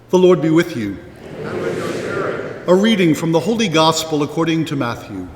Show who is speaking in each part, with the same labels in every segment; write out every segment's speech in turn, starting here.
Speaker 1: The Lord be with you.
Speaker 2: And with your spirit.
Speaker 1: A reading from the Holy Gospel according to Matthew.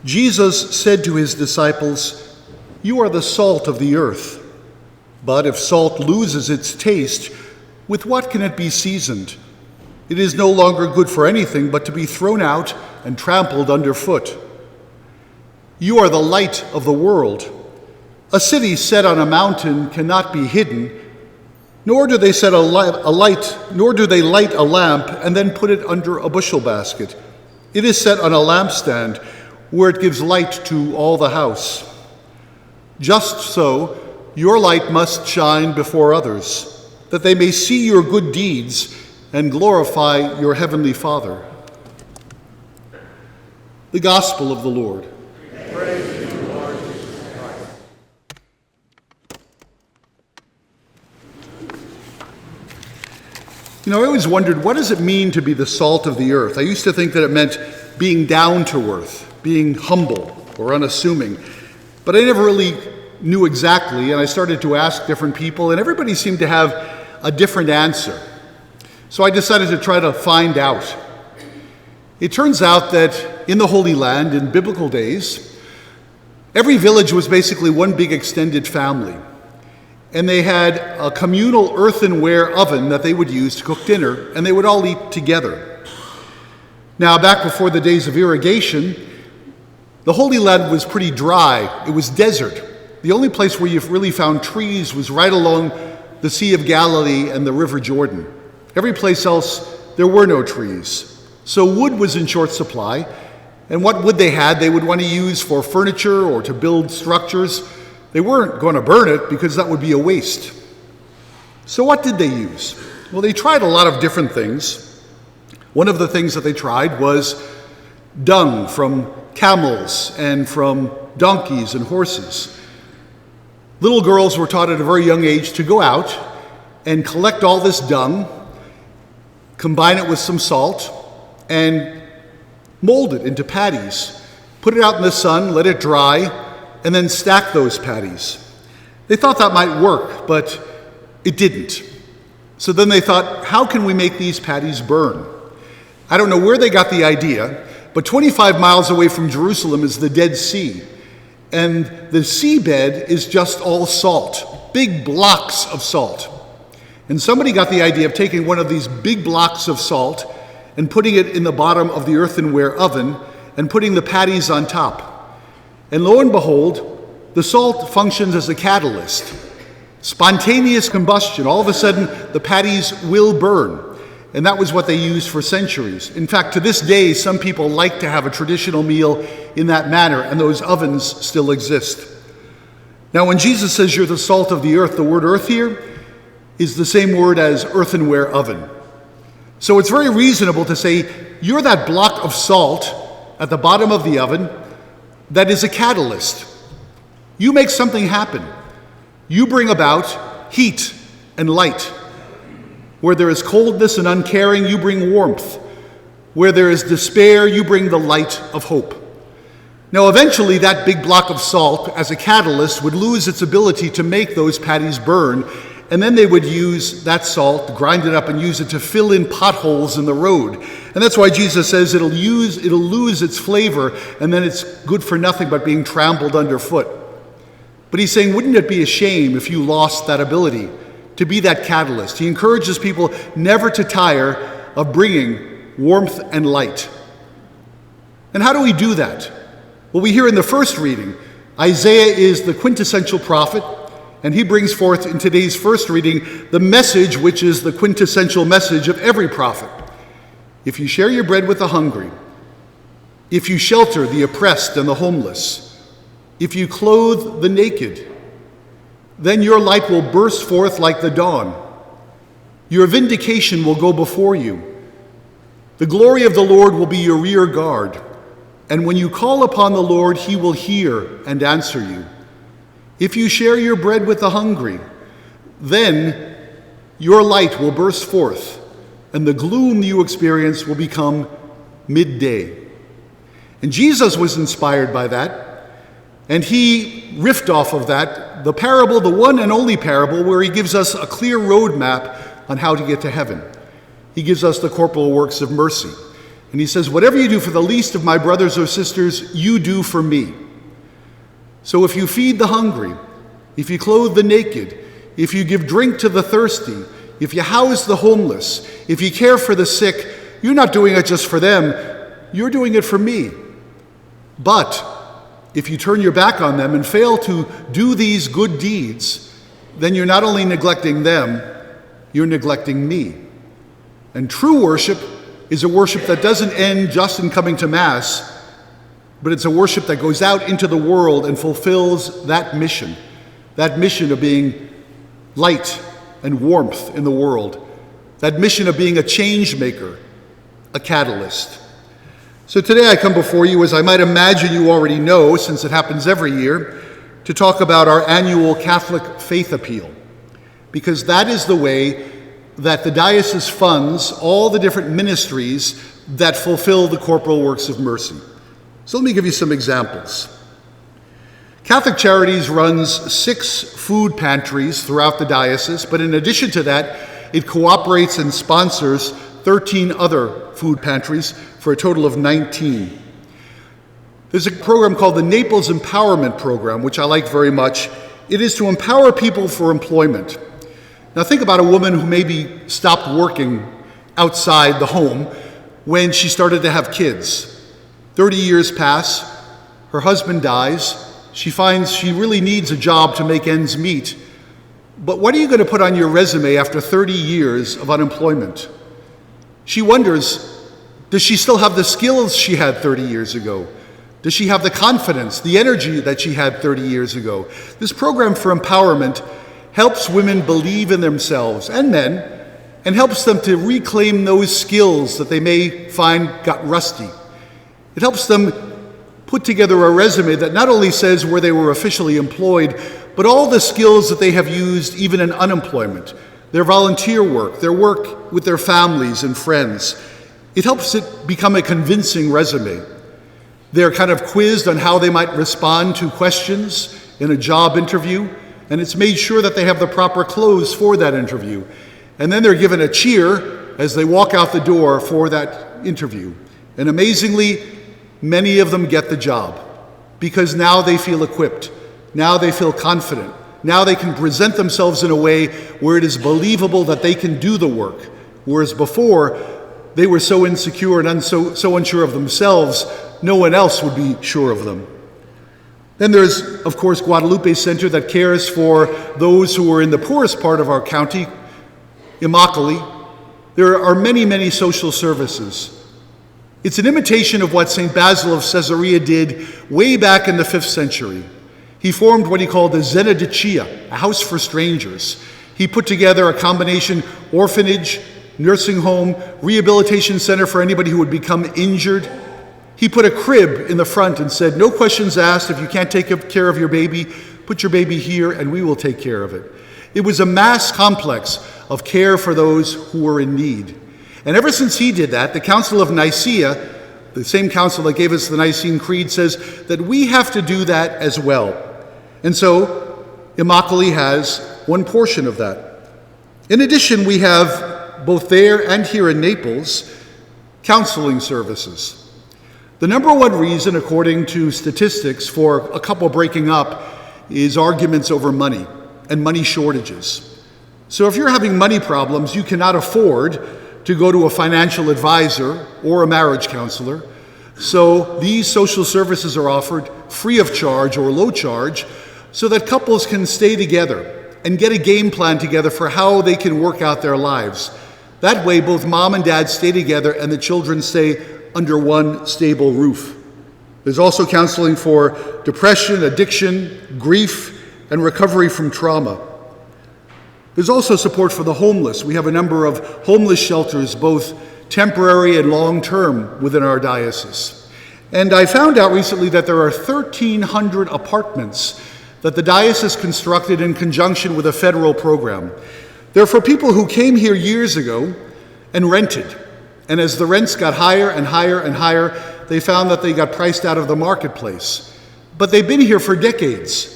Speaker 1: Jesus said to his disciples, "You are the salt of the earth. But if salt loses its taste, with what can it be seasoned? It is no longer good for anything but to be thrown out and trampled underfoot. You are the light of the world. A city set on a mountain cannot be hidden, nor do they light a lamp and then put it under a bushel basket. It is set on a lampstand where it gives light to all the house. Just so, your light must shine before others, that they may see your good deeds and glorify your heavenly Father." The Gospel of the Lord.
Speaker 2: Praise to you, Lord Jesus Christ.
Speaker 1: I always wondered, what does it mean to be the salt of the earth? I used to think that it meant being down to earth, being humble or unassuming. But I never really knew exactly, and I started to ask different people, and everybody seemed to have a different answer. So I decided to try to find out. It turns out that in the Holy Land, in biblical days, every village was basically one big extended family. And they had a communal earthenware oven that they would use to cook dinner, and they would all eat together. Now, back before the days of irrigation, the Holy Land was pretty dry. It was desert. The only place where you really found trees was right along the Sea of Galilee and the River Jordan. Every place else, there were no trees. So wood was in short supply, and what wood they had, they would want to use for furniture or to build structures. They weren't going to burn it because that would be a waste. So what did they use? Well, they tried a lot of different things. One of the things that they tried was dung from camels and from donkeys and horses. Little girls were taught at a very young age to go out and collect all this dung, combine it with some salt, and mold it into patties. Put it out in the sun, let it dry, and then stack those patties. They thought that might work, but it didn't. So then they thought, how can we make these patties burn? I don't know where they got the idea, but 25 miles away from Jerusalem is the Dead Sea. And the seabed is just all salt, big blocks of salt. And somebody got the idea of taking one of these big blocks of salt and putting it in the bottom of the earthenware oven and putting the patties on top. And lo and behold, the salt functions as a catalyst. Spontaneous combustion. All of a sudden, the patties will burn. And that was what they used for centuries. In fact, to this day, some people like to have a traditional meal in that manner, and those ovens still exist. Now, when Jesus says you're the salt of the earth, the word earth here is the same word as earthenware oven. So it's very reasonable to say you're that block of salt at the bottom of the oven that is a catalyst. You make something happen. You bring about heat and light. Where there is coldness and uncaring, you bring warmth. Where there is despair, you bring the light of hope. Now, eventually, that big block of salt, as a catalyst, would lose its ability to make those patties burn, and then they would use that salt, grind it up, and use it to fill in potholes in the road. And that's why Jesus says it'll lose its flavor, and then it's good for nothing but being trampled underfoot. But he's saying, wouldn't it be a shame if you lost that ability to be that catalyst? He encourages people never to tire of bringing warmth and light. And how do we do that? Well, we hear in the first reading, Isaiah is the quintessential prophet, and he brings forth in today's first reading the message which is the quintessential message of every prophet. If you share your bread with the hungry, if you shelter the oppressed and the homeless, if you clothe the naked, then your light will burst forth like the dawn. Your vindication will go before you. The glory of the Lord will be your rear guard. And when you call upon the Lord, he will hear and answer you. If you share your bread with the hungry, then your light will burst forth, and the gloom you experience will become midday. And Jesus was inspired by that. And he riffed off of that, the parable, the one and only parable, where he gives us a clear roadmap on how to get to heaven. He gives us the corporal works of mercy. And he says, whatever you do for the least of my brothers or sisters, you do for me. So if you feed the hungry, if you clothe the naked, if you give drink to the thirsty, if you house the homeless, if you care for the sick, you're not doing it just for them, you're doing it for me. But if you turn your back on them and fail to do these good deeds, then you're not only neglecting them, you're neglecting me. And true worship is a worship that doesn't end just in coming to Mass, but it's a worship that goes out into the world and fulfills that mission of being light and warmth in the world, that mission of being a change maker, a catalyst. So today I come before you, as I might imagine you already know, since it happens every year, to talk about our annual Catholic Faith Appeal, because that is the way that the diocese funds all the different ministries that fulfill the corporal works of mercy. So let me give you some examples. Catholic Charities runs 6 food pantries throughout the diocese, but in addition to that, it cooperates and sponsors 13 other food pantries for a total of 19. There's a program called the Naples Empowerment Program, which I like very much. It is to empower people for employment. Now think about a woman who maybe stopped working outside the home when she started to have kids. 30 years pass, her husband dies, she finds she really needs a job to make ends meet. But what are you going to put on your resume after 30 years of unemployment? She wonders, does she still have the skills she had 30 years ago? Does she have the confidence, the energy that she had 30 years ago? This program for empowerment helps women believe in themselves, and men, and helps them to reclaim those skills that they may find got rusty. It helps them put together a resume that not only says where they were officially employed, but all the skills that they have used even in unemployment, their volunteer work, their work with their families and friends. It helps it become a convincing resume. They're kind of quizzed on how they might respond to questions in a job interview, and it's made sure that they have the proper clothes for that interview. And then they're given a cheer as they walk out the door for that interview. And amazingly, many of them get the job because now they feel equipped. Now they feel confident. Now they can present themselves in a way where it is believable that they can do the work. Whereas before, they were so insecure and so unsure of themselves, no one else would be sure of them. Then there's, of course, Guadalupe Center that cares for those who are in the poorest part of our county, Immokalee. There are many, many social services. It's an imitation of what St. Basil of Caesarea did way back in the 5th century. He formed what he called the Zenodicia, a house for strangers. He put together a combination orphanage, nursing home, rehabilitation center for anybody who would become injured. He put a crib in the front and said, no questions asked. If you can't take care of your baby, put your baby here and we will take care of it. It was a mass complex of care for those who were in need. And ever since he did that, the Council of Nicaea, the same council that gave us the Nicene Creed, says that we have to do that as well. And so Immokalee has one portion of that. In addition, we have both there and here in Naples, counseling services. The number one reason, according to statistics, for a couple breaking up is arguments over money and money shortages. So if you're having money problems, you cannot afford to go to a financial advisor or a marriage counselor. So these social services are offered free of charge or low charge so that couples can stay together and get a game plan together for how they can work out their lives. That way, both mom and dad stay together and the children stay under one stable roof. There's also counseling for depression, addiction, grief, and recovery from trauma. There's also support for the homeless. We have a number of homeless shelters, both temporary and long-term, within our diocese. And I found out recently that there are 1,300 apartments that the diocese constructed in conjunction with a federal program. They're for people who came here years ago and rented. And as the rents got higher and higher and higher, they found that they got priced out of the marketplace. But they've been here for decades.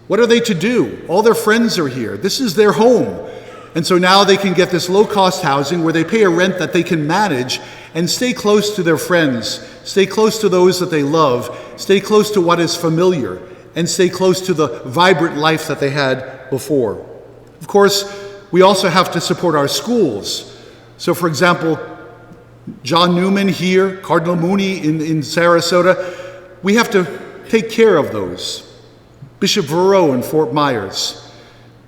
Speaker 1: What are they to do? All their friends are here. This is their home. And so now they can get this low-cost housing where they pay a rent that they can manage and stay close to their friends, stay close to those that they love, stay close to what is familiar, and stay close to the vibrant life that they had before. Of course, we also have to support our schools. So, for example, John Newman here, Cardinal Mooney in Sarasota, we have to take care of those. Bishop Verreau in Fort Myers.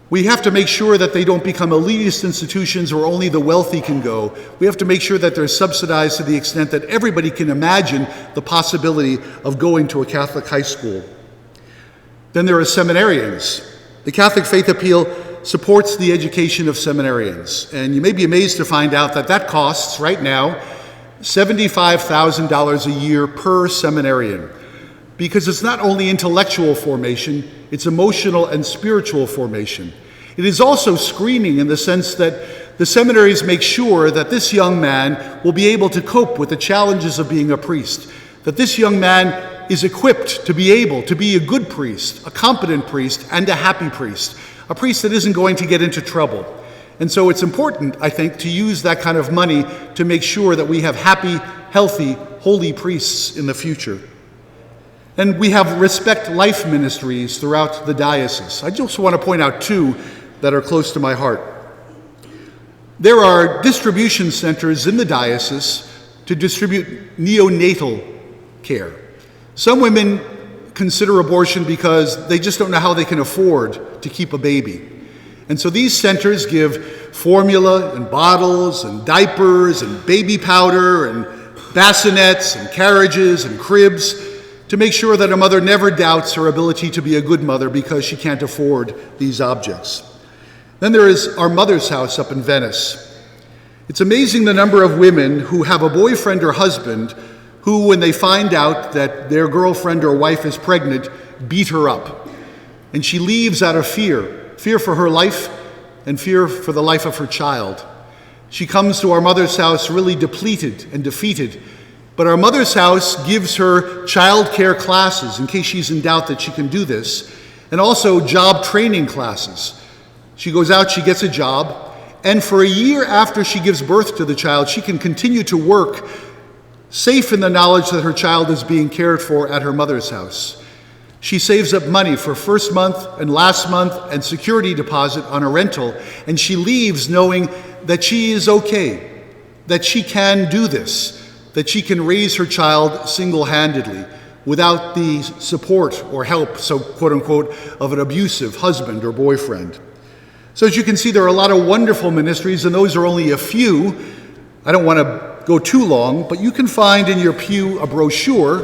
Speaker 1: We have to make sure that they don't become elitist institutions where only the wealthy can go. We have to make sure that they're subsidized to the extent that everybody can imagine the possibility of going to a Catholic high school. Then there are seminarians. The Catholic Faith Appeal supports the education of seminarians. And you may be amazed to find out that that costs, right now, $75,000 a year per seminarian. Because it's not only intellectual formation, it's emotional and spiritual formation. It is also screening in the sense that the seminaries make sure that this young man will be able to cope with the challenges of being a priest, that this young man is equipped to be able to be a good priest, a competent priest, and a happy priest, a priest that isn't going to get into trouble. And so it's important, I think, to use that kind of money to make sure that we have happy, healthy, holy priests in the future. And we have Respect Life ministries throughout the diocese. I just want to point out two that are close to my heart. There are distribution centers in the diocese to distribute neonatal care. Some women consider abortion because they just don't know how they can afford to keep a baby. And so these centers give formula and bottles and diapers and baby powder and bassinets and carriages and cribs to make sure that a mother never doubts her ability to be a good mother because she can't afford these objects. Then there is our Mother's House up in Venice. It's amazing the number of women who have a boyfriend or husband who, when they find out that their girlfriend or wife is pregnant, beat her up. And she leaves out of fear for her life and fear for the life of her child. She comes to our Mother's House really depleted and defeated. But our Mother's House gives her child care classes in case she's in doubt that she can do this, and also job training classes. She goes out, she gets a job, and for a year after she gives birth to the child, she can continue to work, safe in the knowledge that her child is being cared for at her mother's house. She saves up money for first month and last month and security deposit on a rental, and she leaves knowing that she is okay, that she can do this, that she can raise her child single-handedly without the support or help, so quote-unquote, of an abusive husband or boyfriend. So as you can see, there are a lot of wonderful ministries, and those are only a few. I don't want to go too long, but you can find in your pew a brochure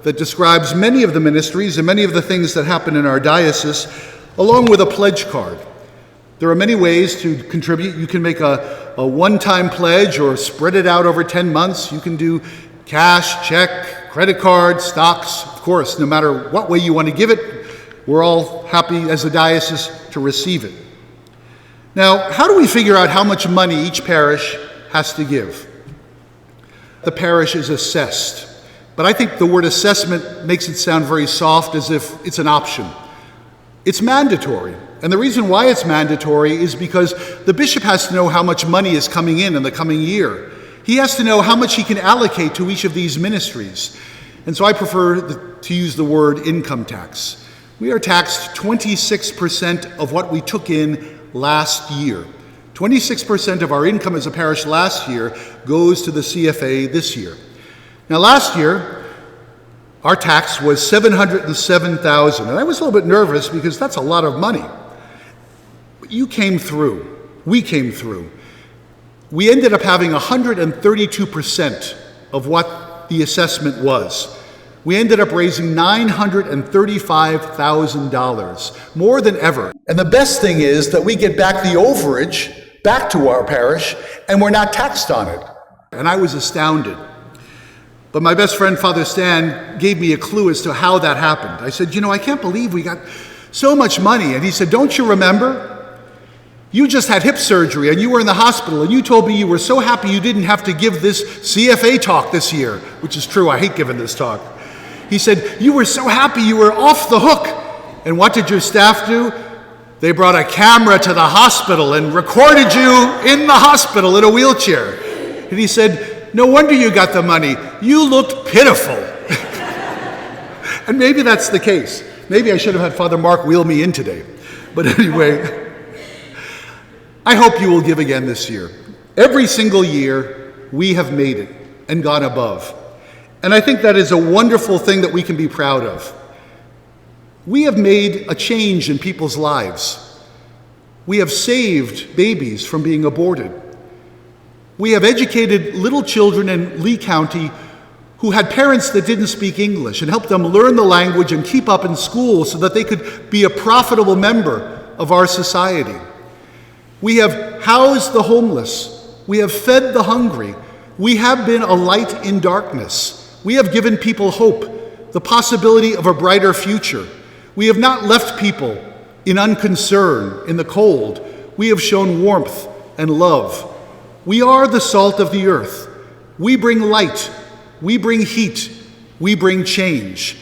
Speaker 1: that describes many of the ministries and many of the things that happen in our diocese, along with a pledge card. There are many ways to contribute. You can make a one-time pledge or spread it out over 10 months. You can do cash, check, credit card, stocks. Of course, no matter what way you want to give it, we're all happy as a diocese to receive it. Now, how do we figure out how much money each parish has to give? The parish is assessed, but I think the word assessment makes it sound very soft, as if it's an option. It's mandatory. And the reason why it's mandatory is because the bishop has to know how much money is coming in the coming year. He has to know how much he can allocate to each of these ministries. And so I prefer to use the word income tax. We are taxed 26% of what we took in last year. 26% of our income as a parish last year goes to the CFA this year. Now last year, our tax was $707,000, and I was a little bit nervous because that's a lot of money. But you came through. We came through. We ended up having 132% of what the assessment was. We ended up raising $935,000, more than ever. And the best thing is that we get back the overage back to our parish, and we're not taxed on it. And I was astounded. But my best friend, Father Stan, gave me a clue as to how that happened. I said, I can't believe we got so much money. And he said, don't you remember? You just had hip surgery and you were in the hospital and you told me you were so happy you didn't have to give this CFA talk this year, which is true. I hate giving this talk. He said, you were so happy you were off the hook. And what did your staff do? They brought a camera to the hospital and recorded you in the hospital in a wheelchair. And he said, no wonder you got the money. You looked pitiful. And maybe that's the case. Maybe I should have had Father Mark wheel me in today. But anyway, I hope you will give again this year. Every single year, we have made it and gone above. And I think that is a wonderful thing that we can be proud of. We have made a change in people's lives. We have saved babies from being aborted. We have educated little children in Lee County who had parents that didn't speak English and helped them learn the language and keep up in school so that they could be a profitable member of our society. We have housed the homeless. We have fed the hungry. We have been a light in darkness. We have given people hope, the possibility of a brighter future. We have not left people in unconcern, in the cold. We have shown warmth and love. We are the salt of the earth. We bring light. We bring heat. We bring change.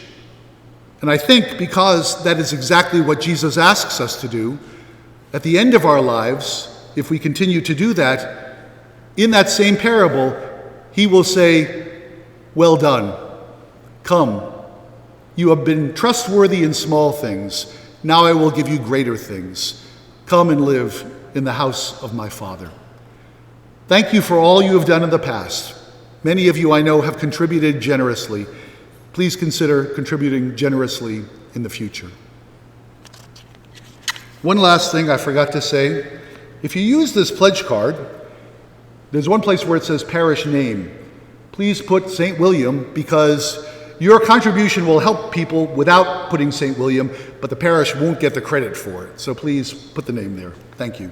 Speaker 1: And I think because that is exactly what Jesus asks us to do, at the end of our lives, if we continue to do that, in that same parable, he will say, well done. Come. You have been trustworthy in small things. Now I will give you greater things. Come and live in the house of my Father. Thank you for all you have done in the past. Many of you I know have contributed generously. Please consider contributing generously in the future. One last thing I forgot to say. If you use this pledge card, there's one place where it says parish name. Please put St. William because your contribution will help people without putting St. William, but the parish won't get the credit for it. So please put the name there. Thank you.